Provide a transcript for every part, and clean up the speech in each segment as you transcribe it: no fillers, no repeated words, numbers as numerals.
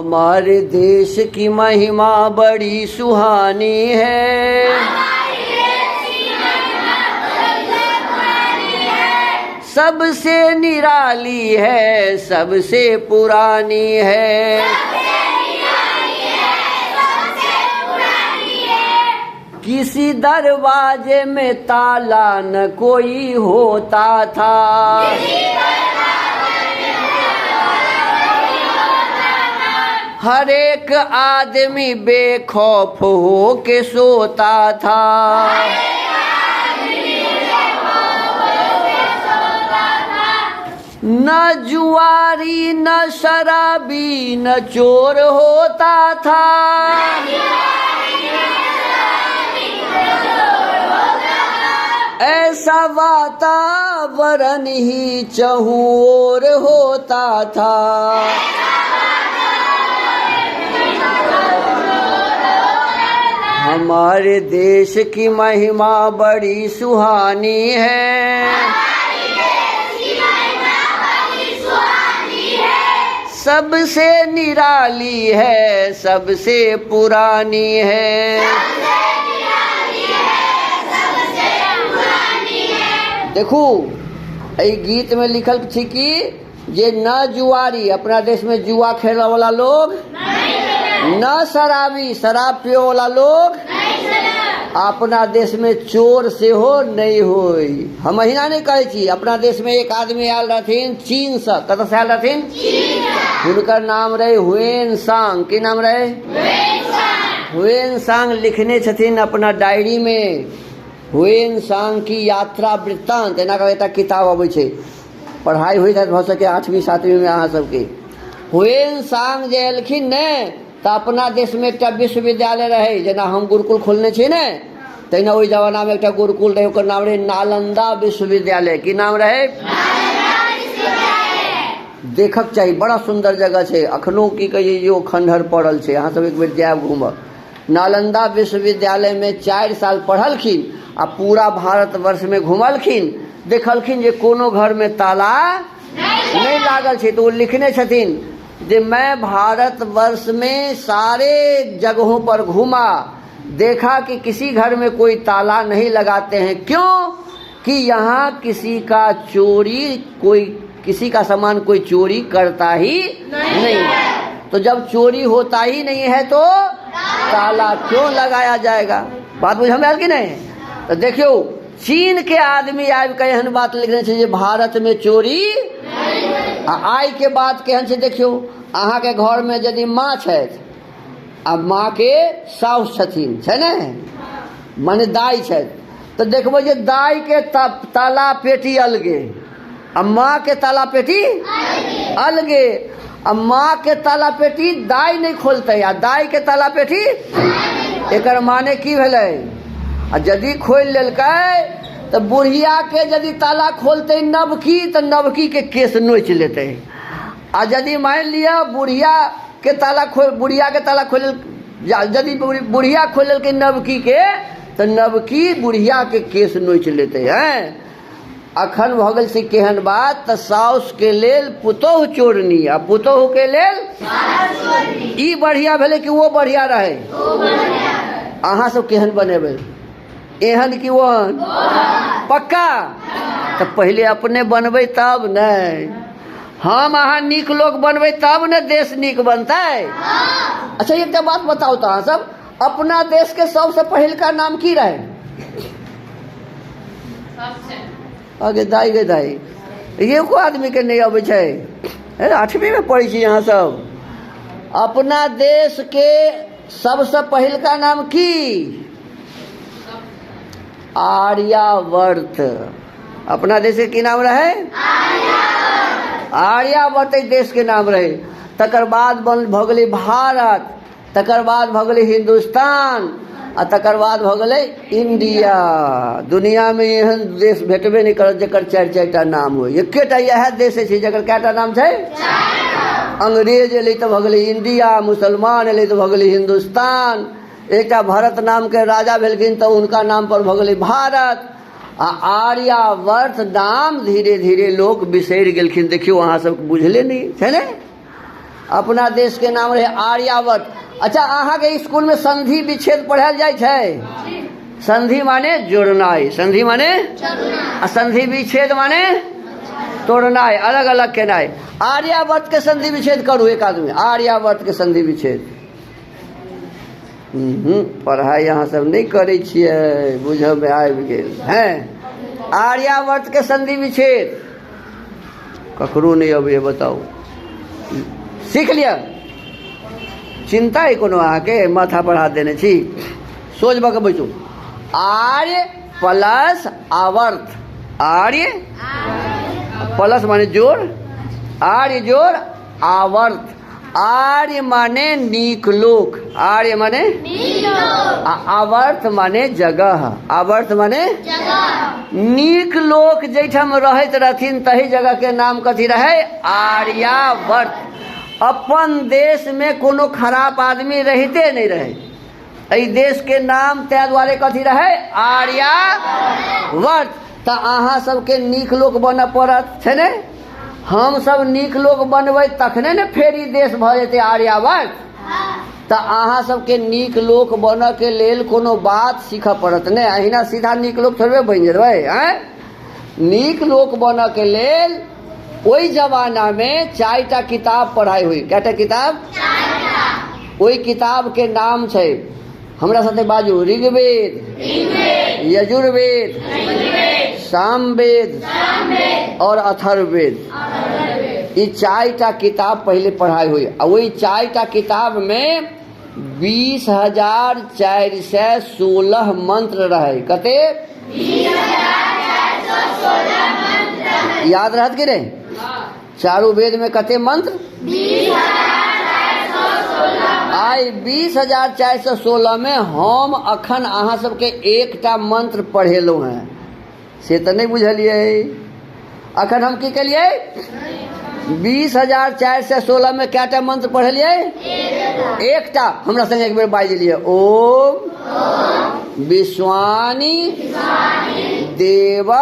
हमारे देश की महिमा बड़ी सुहानी है, सबसे निराली है, सबसे पुरानी है। किसी दरवाजे में ताला न कोई होता था, हर एक आदमी बेखौफ हो के सोता था। न जुआरी न शराबी न चोर होता था, ऐसा वातावरण ही चहुओर होता था। हमारे देश की महिमा बड़ी सुहानी है, सबसे निराली है, सबसे पुरानी है। देखो ये गीत में लिखल थी कि जे न जुआरी, अपना देश में जुआ खेलने वाला लोग, न शराबी, शराब पिए वाला लोग, अपना देश में चोर से हो नहीं होई। हम महीना नहीं कहे छी। अपना देश में एक आदमी आयल रहथिन चीन से, कत से आयल रहथिन, उनकर नाम रहे हुएन सांग। की नाम रहे? हुएन सांग लिखने छथिन अपना डायरी में, हुएन सांग की यात्रा वृत्तांत एना का एकटा किताब अबै छै, पढ़ाई हुई था भ सके 8वीं 7वीं में अहाँ सबके। हुएन सांग जे एलखिन ने तो अपना देश में एक विश्वविद्यालय रहे, जना हम गुरुकुल खोलने छी ने, तहिना ओहि जमाना में एक गुरुकुल रहे, ओकर नाम रहे नालंदा विश्वविद्यालय। की नाम रहे? देखक चाहिए, बड़ा सुंदर जगह है, अखनो की कहिए जो खंडहर पड़ल है, अहाँ सब एक बेर जायब घूमब। नालंदा विश्वविद्यालय में 4 साल पढ़लखिन आ पूरा भारतवर्ष में घुमलखिन, देखलखिन जे कोनो घर में ताला नहीं लागल है। तो वो लिखने छथिन जे मैं भारतवर्ष में सारे जगहों पर घूमा, देखा कि किसी घर में कोई ताला नहीं लगाते हैं। क्यों? कि यहाँ किसी का चोरी, कोई किसी का सामान कोई चोरी करता ही नहीं है। तो जब चोरी होता ही नहीं है तो ताला क्यों लगाया जाएगा? बात बुझ में आयल कि नहीं? तो देखियो चीन के आदमी आबि के एहन बात लिखने छै जे भारत में चोरी आई के बात केहन छै। देखियो अहाँ के घर में यदि माँ छै आ माँ के साउस छथिन, छै ने, माने दाई छै, तो देखबो जे दाई के ताला पेटी अलगे आ माँ के ताला पेटी अलगे। आ माँ के ताला पेटी दाई नहीं खोलते आ दाई के ताला पेटी, एकर माने की भेलै? आ यदि खोल लेलकै तो बुढ़िया के यदि ताला खोलते नवकी तो नवकी के केस नोच लेते। आ यदि मान लिया बुढ़िया के ताला खोल, यदि बुढ़िया खोल के नवकी के, तो नवकी बुढ़िया के केस नोच लेते हैं। अखन भ गेल से केहन बात, तो साउस के लेल पुतोह चोरनी आ पुतोह के लेल ई बढ़िया भेले कि वो बढ़िया रहे? अहाँ सब केहन बनेबे, एहन कि ओहन? पक्का? तो पहले अपने बनबे तब नहीं, हम अहाँ नीक लोग बनबे तब न देश नीक बनतै। अच्छा एक बात बताओ तो अहाँ सब, अपना देश के सबसे पहिल का नाम की रहे? आगे दाई गे दाई, ये को आदमी के नहीं अबै छै, 8वीं में पढ़ी छी यहाँ सब। अपना देश के सबसे पहिल का नाम की? आर्यावर्त। अपना देश के की नाम रहे? आर्यावर्त देश के नाम रहे। तकर बाद भ गेलै भारत, तकर बाद भ गेलै हिंदुस्तान, आ तकर बाद भ गेलै इंडिया। दुनिया में एहन देश भेटबे नहीं करत जकर 4-4टा नाम हो। एकेटा यह देश है जकर कैटा नाम छै? अंग्रेज एलै तो भ गेलै इंडिया, मुसलमान एलै तो भ गेलै हिंदुस्तान, एकटा भरत नाम के राजा भेलखिन तो उनका नाम पर भ गेलै भारत। आ आर्यावर्त नाम धीरे धीरे लोग बिसरि गेलखिन। देखियो अहाँ सब बुझले नहीं छै ने? अपना देश के नाम रहे आर्यावर्त। अच्छा, अहाँ के स्कूल में संधि विच्छेद पढ़ायल जाय छै? संधि माने जोड़नाई, संधि माने आ संधि विच्छेद माने तोड़नाई, अलग अलग केनाई। आर्यावर्त के संधि विच्छेद करू एक आदमी, आर्यावर्त के संधि विच्छेद। पढ़ाई अहाँ सब नहीं करे छियै, बुझब में आबि गेल हैं। आर्यावर्त के संधि विच्छेद ककरो नहीं अबैए, बताओ, सीख लिया। चिंता है कोनो अहाँ के, माथा पर हाथ देने छी, सोच बक बैठू। आर्य प्लस आवर्त, आर्य प्लस माने जोड़, आर्य जोड़ आवर्त। आर्य माने नीक लोक, आर्य माने आवर्त माने जगह, आवर्त माने नीक लोक जैठाम रहैत रहथिन तही जगह के नाम कथी रहे? आर्यावर्त। अपन देश में कोनो खराब आदमी रहते नहीं रहे, एहि देश के नाम तै दुआरे कथी रहे? आर्यावर्त। तो अहाँ सबके नीक लोक बनऽ पड़त, छै ने? हम सब नीक लोक बनबै तखने ने फेर ई देश भऽ जेतै आर्यावर्त। तो अहाँ सबके नीक लोक बनऽ के लेल कोनो बात सीखऽ पड़त ने, अहिना सीधा नीक लोक थोड़बे बनि जेबै हैं। नीक लोक बनऽ के लेल ओहि जमाना में 4टा किताब पढ़ाई हुई। कएटा किताब? 4टा। ओहि किताब के नाम छै, हमरा साथे बाजू, ऋग्वेद, यजुर्वेद, सामवेद और अथर्ववेद। ये 4टा किताब पहले पढ़ाई हुई। और वही 4टा किताब में 20,416 मंत्र रहे। कते? 20,416 मंत्र। याद रहत कि नहीं? चारों वेद में कते मंत्र? 20,416। आई 20,416 में हम अखन अहाँ सबके एकटा मंत्र पढ़ेलहुँ हैं, से तो नहीं बुझलिए। अखन हम की कलिए? 20,416 में क्या मंत्र पढ़लिए? एकटा। हमरा संग एक बेर बाजि लिये। ओम विश्वानि देव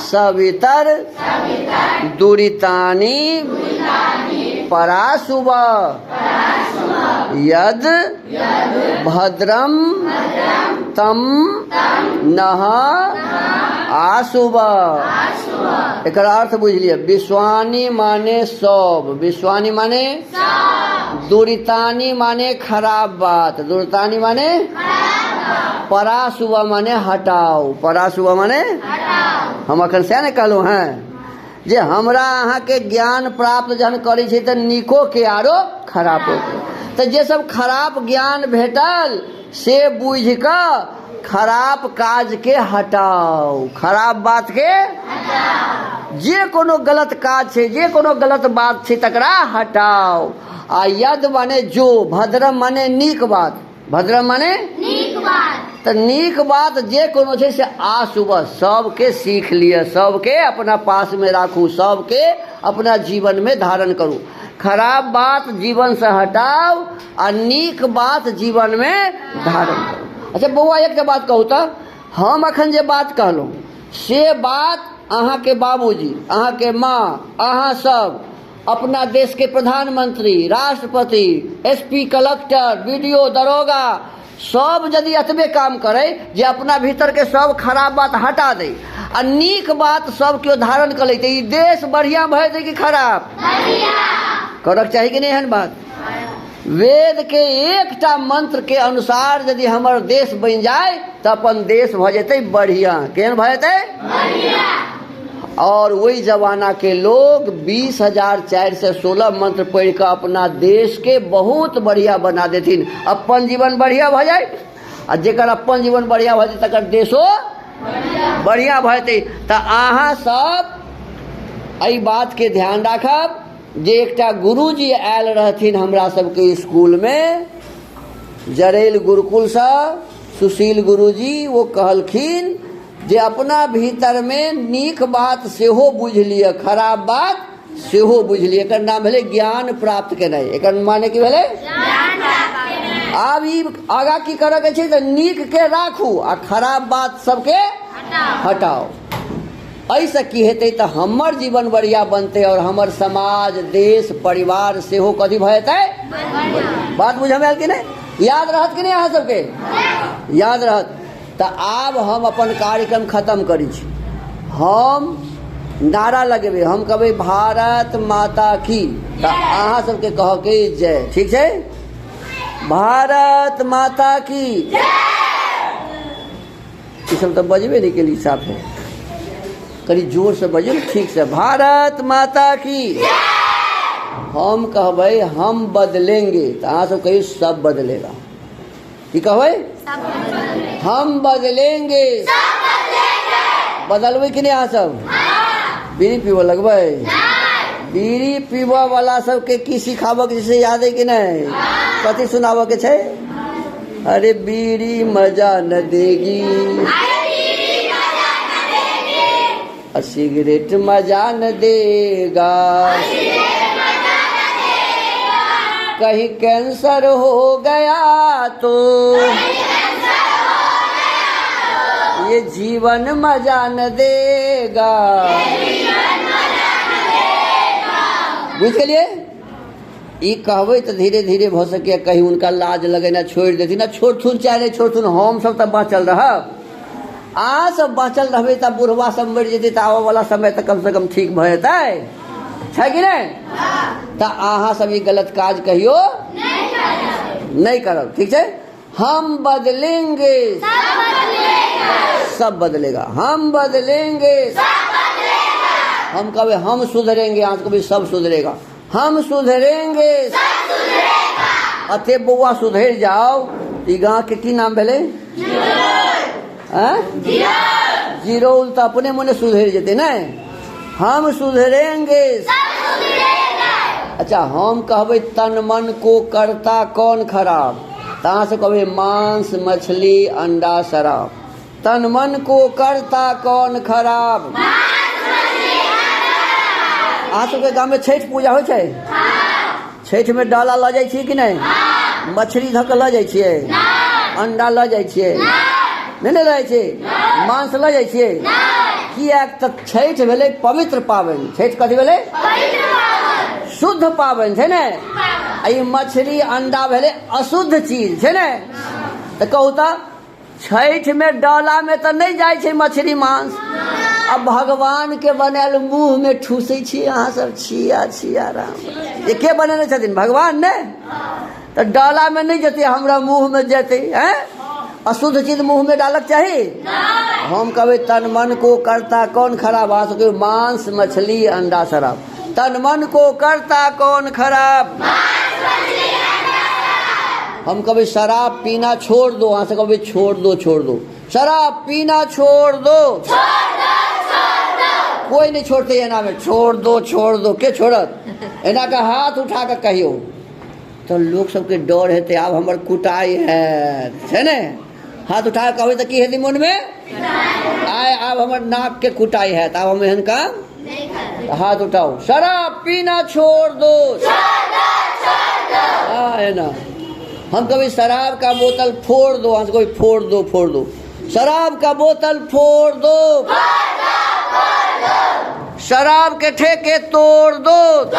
सवितर दुरितानि पराशुभ यद भद्रम तम नः आशुभ। एक अर्थ बुझ लिया। विश्वानी माने सब, विश्वानी माने दुरितानी माने खराब बात, दुरितानी माने पराशुभ माने हटाओ, पराशुभ माने हम अखन से ने कहलू हैं जे हमरा अहाँ के ज्ञान प्राप्त जहन करै छै त नीको के आरो खराबो के। तो जे सब खराब ज्ञान भेटल से बुझ क खराब काज के हटाओ, खराब बात के हटाओ। जे कोनो गलत काज छै, जे कोनो गलत बात छै तकरा हटाओ। आ यद माने जो, भद्रम माने नीक बात, भद्रम माने नीक बात। तो नीक बात जे कोनो छै से आशुभ सबके सीख लिया, सबके अपना पास में राखू, सबके अपना जीवन में धारण करू। खराब बात जीवन से हटाओ आ नीक बात जीवन में धारण करू। अच्छा बउआ एक बात कहू तो, हम अखन जे बात कहलूँ से बात अहाँ के बाबूजी, अहाँ के माँ, अहाँ सब अपना देश के प्रधानमंत्री, राष्ट्रपति, एसपी, कलेक्टर, बीडीओ, दरोगा सब यदि एतबे काम करे जे अपना भीतर के सब खराब बात हटा दे आ नीक बात सब केओ धारण कर लेते, ई देश बढ़िया भए दे कि खराब? करक चाही कि नहीं एहन बात? वेद के एकटा मंत्र के अनुसार यदि हमर देश बन जाए तो अपन देश भ जेतै बढ़िया। केहन भ जेतै? बढ़िया। और वही जमाना के लोग 20,416 मंत्र पढ़ कर अपना देश के बहुत बढ़िया बना देथिन। अपन जीवन बढ़िया भ जाए आ जेकर अपन जीवन बढ़िया भ जाए तकर देशो बढ़िया भ जेतै। तो अहाँ सब एहि बात के ध्यान राखब जे एकटा गुरुजी आयल रहथिन हमरा सबके स्कूल में, जरेल गुरुकुल से सुशील गुरुजी, वो कहलखिन जे अपना भीतर में नीक बात सेहो बुझ लिया, खराब बात सेहो बुझ लिया। एकर नाम भेलै ज्ञान प्राप्त केनाइ। एकर माने की भेलै? ज्ञान प्राप्त केनाइ। आब ई आगा की करऽ के छै त नीक के राखू आ खराब बात सबके हटाओ। ऐसा की हेतै तो हमर जीवन बढ़िया बनते और हमर समाज देश परिवार सेहो कथी भयतै। बात बुझे में आयल कि नहीं, याद रहत कि नहीं अहाँ सबके, याद रहत। तो आब हम अपन कार्यक्रम खत्म करी छी। हम नारा लगेबे, हम कहबे भारत माता की, तो अहाँ सबके कह के जय, ठीक है। भारत माता की ये सब तो बजबे नहीं के लिए साफ है, करी जोर से बजे ठीक से। भारत माता की हम कहबे हम बदलेंगे, तो अहाँ सब कहिए सब बदलेगा। की कहबे हम बदलेंगे, बदलबे कि नहीं अहाँ सब। बीड़ी पीबो लगबे, बीड़ी पीबा वाला सबके की सिखाबक जैसे याद है कि नहीं, कथी सुनाबो के छे। अरे बीड़ी मजा न देगी, सिगरेट मजा न देगा, कहीं कैंसर हो गया तो ये जीवन मजा न देगा। बुझ गेलिए। ई कहबे तो धीरे धीरे भ सके कहीं उनका लाज लगे ना छोड़ देती ना, छोड़थुन चाहे नहीं छोड़थुन, हम सब तो बाँचल रहब। आ सब बाँचल रहबे तो बुढ़वा सब मर जेते तो आवे वाला समय तो कम से कम ठीक भ जेतै, छै कि नहीं। तो अहाँ सब ई गलत काज कहियो नहीं करब, ठीक है। हम बदलेंगे सब बदलेगा, हम बदलेंगे हम कभी हम सुधरेंगे, आज कभी सब सुधरेगा, हम सुधरेंगे अते बउआ सुधर जाओ। ई गाँव के की नाम भेले, जीरोल तो अपने मने सुधर जेते न, हम सुधरेंगे। अच्छा हम कहबे तन मन को करता कौन खराब, तहाँ से कहबे मांस मछली अंडा शराब। तन मन को करता कौन खराब। अहाँ सबके गाँव में छठ पूजा हो छै, छठ में डाला ल जाइ छियै कि नहीं, मछली धऽ के ल जाइ छियै, अंडा ल जाइ छियै, नहीं ल जाइ छियै, मांस ल जाइ छियै। कियाक तऽ छठ भेलै पवित्र पाबनि, छठ कथी भेलै शुद्ध पाबनि छै ने। ई मछली अंडा भेलै अशुद्ध चीज छै ने। तो कहू तो छठ में डाला में तो नहीं जाइ छै मछली मांस, अब भगवान के बनायल मुँह में ठूसै छी अहाँ सब, छिया छिया राम। ये के बनेने छथिन भगवान ने, तो डाला में नहीं जेते हमरा मुँह में जेते हैं, अशुद्ध चीज मुँह में डालक चाहिए। हम कहबे तन मन को करता कौन खराब, आ सके मांस मछली अंडा शराब। तन मन को करता कौन खराब। हम कभी शराब पीना छोड़ दो, वहां से कभी छोड़ दो छोड़ दो, शराब पीना छोड़ दो। कोई नहीं छोड़ते ये नाम है, छोड़ दो के छोड़त। एना का हाथ उठा कर कहियो तो लोग सबके डर है, अब हमर कुटाई है ने। हाथ उठा कहबे तो की हेती मन में आए, अब हमर नाक के कुटाई है, तो अब हम एहन काम हाथ उठाओ। शराब पीना छोड़ दो, है ना। हम कभी शराब का बोतल फोड़ दो, आज कोई फोड़ दो, शराब का बोतल फोड़ दो, शराब के ठेके तोड़ दो।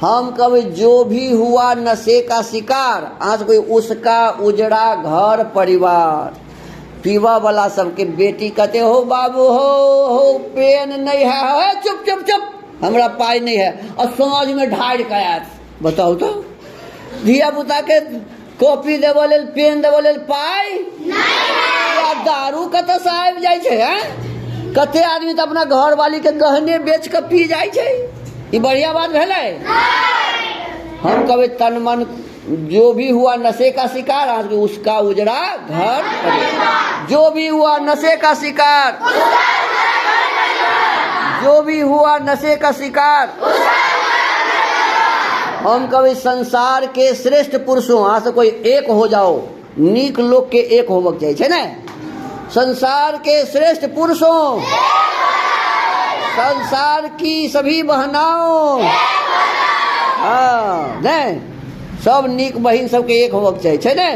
हम कभी जो भी हुआ नशे का शिकार, आज कोई उसका उजड़ा घर परिवार। पीवा वाला सबके बेटी कहते हो बाबू हो पेन नहीं है, चुप चुप चुप हमरा पाई नहीं है, और समाज में ढाड़ के आयत। बताओ तो धिया पुता के कॉपी देव लेल पेन देव लेल पाई नहीं, दारू कत से आबि जाइ छै। कते आदमी तो अपना घर वाली के गहने बेच के पी जाइ छै, ये बढ़िया बात भेलै। हम कभी तन मन जो भी हुआ नशे का शिकार, आज उसका उजड़ा घर। जो भी हुआ नशे का शिकार, जो भी हुआ नशे का शिकार। हम कभी संसार के श्रेष्ठ पुरुषों, आज से कोई एक हो जाओ, नीक लोग के एक होबक चाहिए छै ने। संसार के श्रेष्ठ पुरुषों, संसार की सभी बहनाओं, हाँ नहीं सब नीक बहिन सबके एक होबक चाहिए छै ने।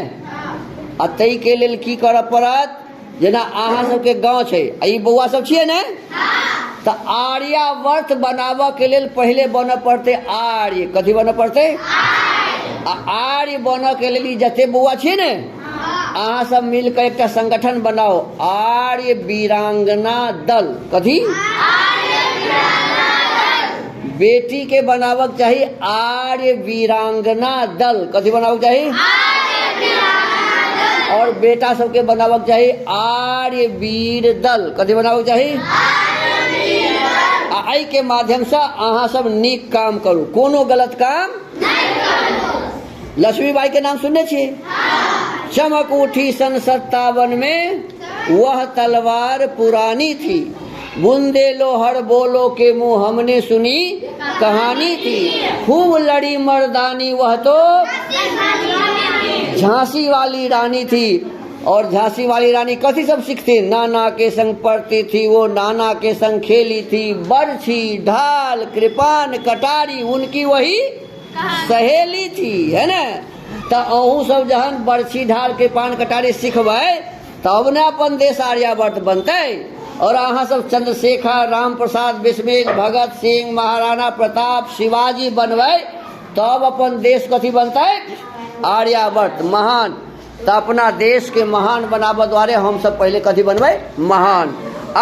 आ तई के लेल की करऽ पड़त, जेना अहाँ सबके गाँव छै, ई बौआ सब छियै ने, तो आर्यावर्त बनाबऽ के लेल पहले बनऽ पड़ते आर्य। कथी बनऽ पड़ते? आर्य बनऽ के लेल जते बौआ छियै ने, अहाँ सब मिलकर एक संगठन बनाओ, आर्य वीरांगना दल। कथी? बेटी के बनावक चाहिए आर्य वीरांगना दल। कथी बनावक चाहिए? और बेटा सबके बनावक चाहिए आर्य वीर दल। कथी बनावक चाहिए? आई के माध्यम से अहाँ सब नीक काम करू, कोनो गलत काम नहीं करू। लक्ष्मीबाई के नाम सुनने छिए? चमक उठी सन 57 में, वह तलवार पुरानी थी, बूंदे लोहर बोलो के मुंह हमने सुनी कहानी थी, खूब लड़ी मर्दानी वह तो झांसी वाली रानी थी। और झांसी वाली रानी कथी सब सीखती? नाना के संग पढ़ती थी वो, नाना के संग खेली थी, बरछी ढाल कृपान कटारी उनकी वही सहेली थी, है ना। तो अहूँ सब जहन बरछी ढाल कृपान कटारी सीखबै तब न अपन देश आर्यावर्त बनते। और अहाँ सब चंद्रशेखर, राम प्रसाद बिस्मिल, भगत सिंह, महाराणा प्रताप, शिवाजी बनबै तब अपन देश कथी बनते? आर्यावर्त महान। तो अपना देश के महान बनाबऽ द्वारे हम सब पहले कथी बनबै? महान।